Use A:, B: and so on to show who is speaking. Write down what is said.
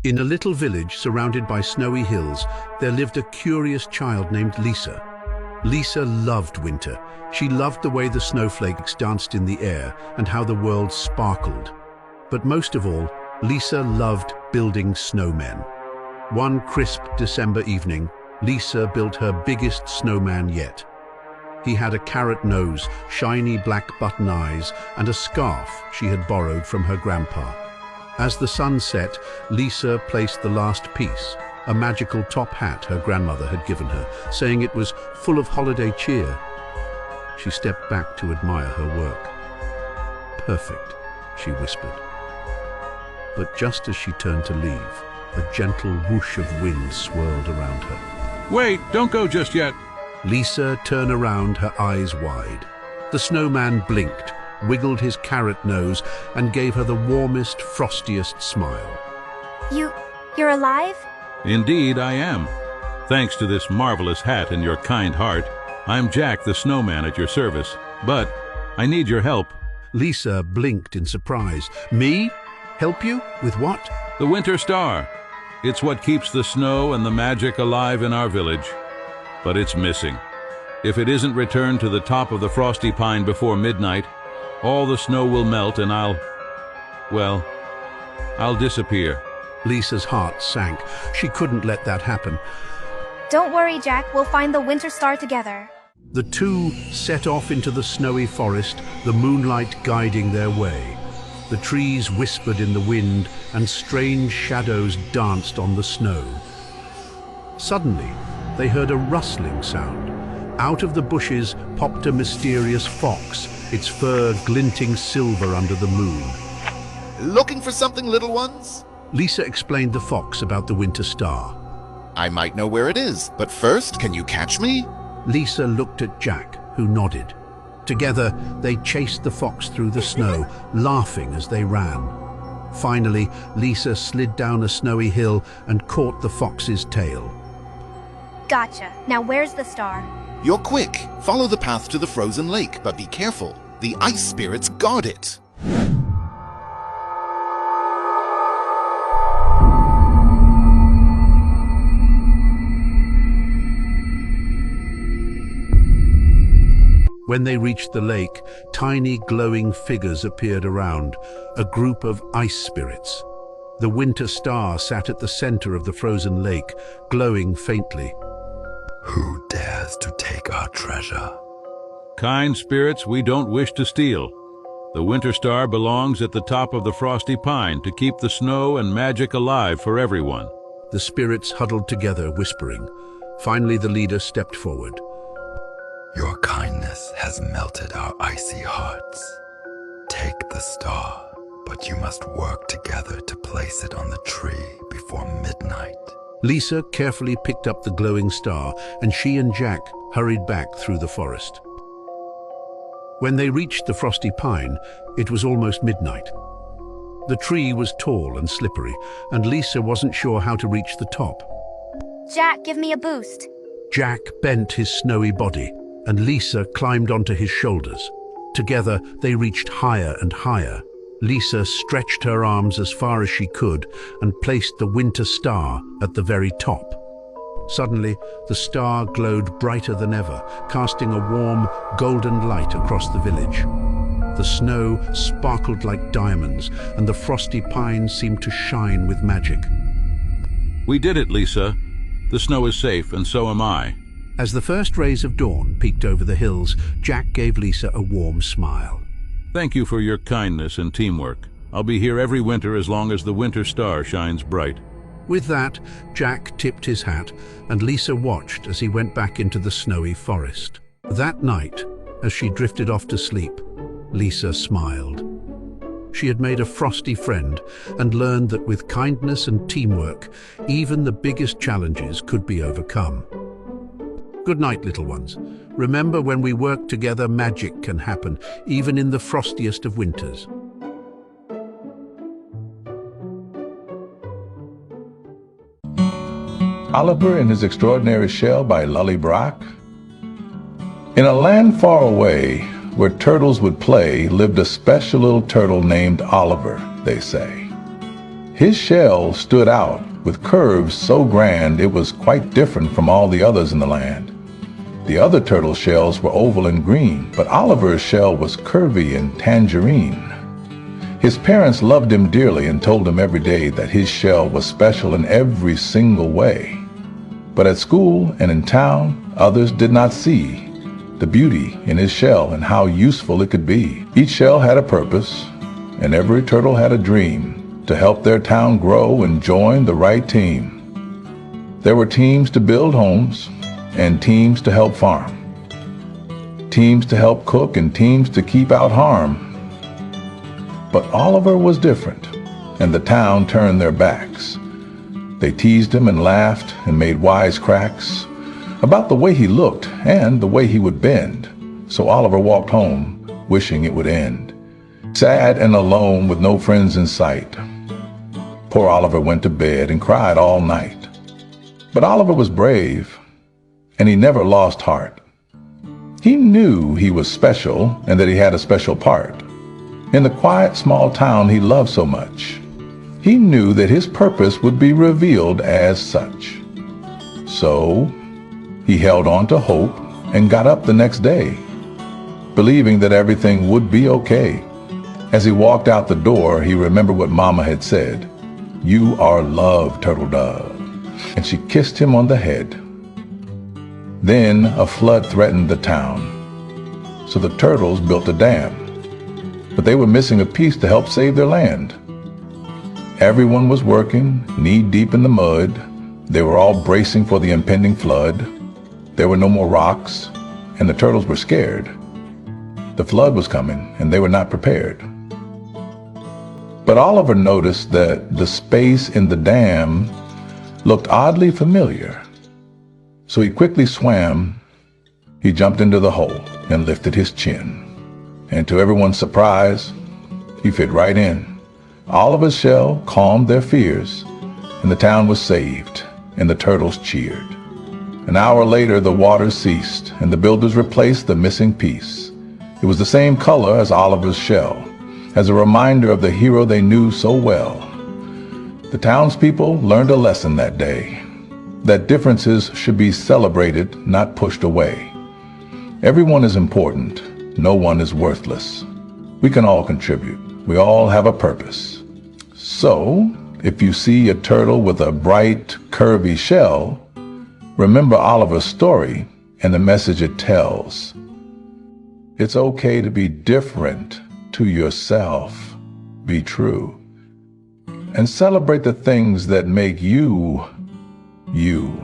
A: In a little village surrounded by snowy hills, there lived a curious child named Lisa. Lisa loved winter. She loved the way the snowflakes danced in the air and how the world sparkled. But most of all, Lisa loved building snowmen. One crisp December evening, Lisa built her biggest snowman yet. He had a carrot nose, shiny black button eyes, and a scarf she had borrowed from her grandpa. As the sun set, Lisa placed the last piece, a magical top hat her grandmother had given her, saying it was full of holiday cheer. She stepped back to admire her work. "Perfect," she whispered. But just as she turned to leave, a gentle whoosh of wind swirled around her.
B: Wait, don't go just yet.
A: Lisa turned around, her eyes wide. The snowman blinked, wiggled his carrot nose, and gave her the warmest, frostiest smile.
C: You're alive?
B: Indeed, I am. Thanks to this marvelous hat and your kind heart, I'm Jack the Snowman at your service. But I need your help.
A: Lisa blinked in surprise. Me? Help you? With what?
B: The Winter Star. It's what keeps the snow and the magic alive in our village. But it's missing. If it isn't returned to the top of the frosty pine before midnight, all the snow will melt and I'll disappear.
A: Lisa's heart sank. She couldn't let that happen.
C: Don't worry, Jack. We'll find the Winter Star together.
A: The two set off into the snowy forest, the moonlight guiding their way. The trees whispered in the wind, and strange shadows danced on the snow. Suddenly, they heard a rustling sound. Out of the bushes popped a mysterious fox, its fur glinting silver under the moon.
D: Looking for something, little ones?
A: Lisa explained the fox about the Winter Star.
D: I might know where it is, but first, can you catch me?
A: Lisa looked at Jack, who nodded. Together, they chased the fox through the snow, laughing as they ran. Finally, Lisa slid down a snowy hill and caught the fox's tail.
C: Gotcha. Now where's the star?
D: You're quick. Follow the path to the frozen lake, but be careful. The ice spirits guard it.
A: When they reached the lake, tiny glowing figures appeared around, a group of ice spirits. The Winter Star sat at the center of the frozen lake, glowing faintly.
E: Who dares to take our treasure?
B: Kind spirits we don't wish to steal. The Winter Star belongs at the top of the frosty pine to keep the snow and magic alive for everyone.
A: The spirits huddled together, whispering. Finally, the leader stepped forward.
E: Your kindness has melted our icy hearts. Take the star, but you must work together to place it on the tree before midnight.
A: Lisa carefully picked up the glowing star, and she and Jack hurried back through the forest. When they reached the frosty pine, it was almost midnight. The tree was tall and slippery, and Lisa wasn't sure how to reach the top.
C: Jack, give me a boost.
A: Jack bent his snowy body, and Lisa climbed onto his shoulders. Together, they reached higher and higher. Lisa stretched her arms as far as she could and placed the Winter Star at the very top. Suddenly, the star glowed brighter than ever, casting a warm, golden light across the village. The snow sparkled like diamonds, and the frosty pines seemed to shine with magic.
B: We did it, Lisa. The snow is safe, and so am I.
A: As the first rays of dawn peeked over the hills, Jack gave Lisa a warm smile.
B: Thank you for your kindness and teamwork. I'll be here every winter as long as the Winter Star shines bright.
A: With that, Jack tipped his hat, and Lisa watched as he went back into the snowy forest. That night, as she drifted off to sleep, Lisa smiled. She had made a frosty friend and learned that with kindness and teamwork, even the biggest challenges could be overcome. Good night, little ones. Remember, when we work together, magic can happen, even in the frostiest of winters.
F: Oliver and His Extraordinary Shell by Lully Brock. In a land far away, where turtles would play, lived a special little turtle named Oliver, they say. His shell stood out with curves so grand it was quite different from all the others in the land. The other turtle shells were oval and green, but Oliver's shell was curvy and tangerine. His parents loved him dearly and told him every day that his shell was special in every single way. But at school and in town, others did not see the beauty in his shell and how useful it could be. Each shell had a purpose, and every turtle had a dream to help their town grow and join the right team. There were teams to build homes and teams to help farm, teams to help cook and teams to keep out harm. But Oliver was different, and the town turned their backs. They teased him and laughed and made wisecracks about the way he looked and the way he would bend. So Oliver walked home, wishing it would end, sad and alone with no friends in sight. Poor Oliver went to bed and cried all night. But Oliver was brave, and he never lost heart. He knew he was special and that he had a special part. In the quiet small town he loved so much, he knew that his purpose would be revealed as such. So he held on to hope and got up the next day, believing that everything would be okay. As he walked out the door, he remembered what Mama had said, "You are loved, Turtle Dove," and she kissed him on the head. Then a flood threatened the town, so the turtles built a dam, but they were missing a piece to help save their land. Everyone was working, knee-deep in the mud. They were all bracing for the impending flood. There were no more rocks, and the turtles were scared. The flood was coming, and they were not prepared. But Oliver noticed that the space in the dam looked oddly familiar. So he quickly swam. He jumped into the hole and lifted his chin. And to everyone's surprise, he fit right in. Oliver's shell calmed their fears, and the town was saved, and the turtles cheered. An hour later, the waters ceased, and the builders replaced the missing piece. It was the same color as Oliver's shell, as a reminder of the hero they knew so well. The townspeople learned a lesson that day, that differences should be celebrated, not pushed away. Everyone is important. No one is worthless. We can all contribute. We all have a purpose. So, if you see a turtle with a bright, curvy shell, remember Oliver's story and the message it tells. It's okay to be different to yourself. Be true. And celebrate the things that make you, you.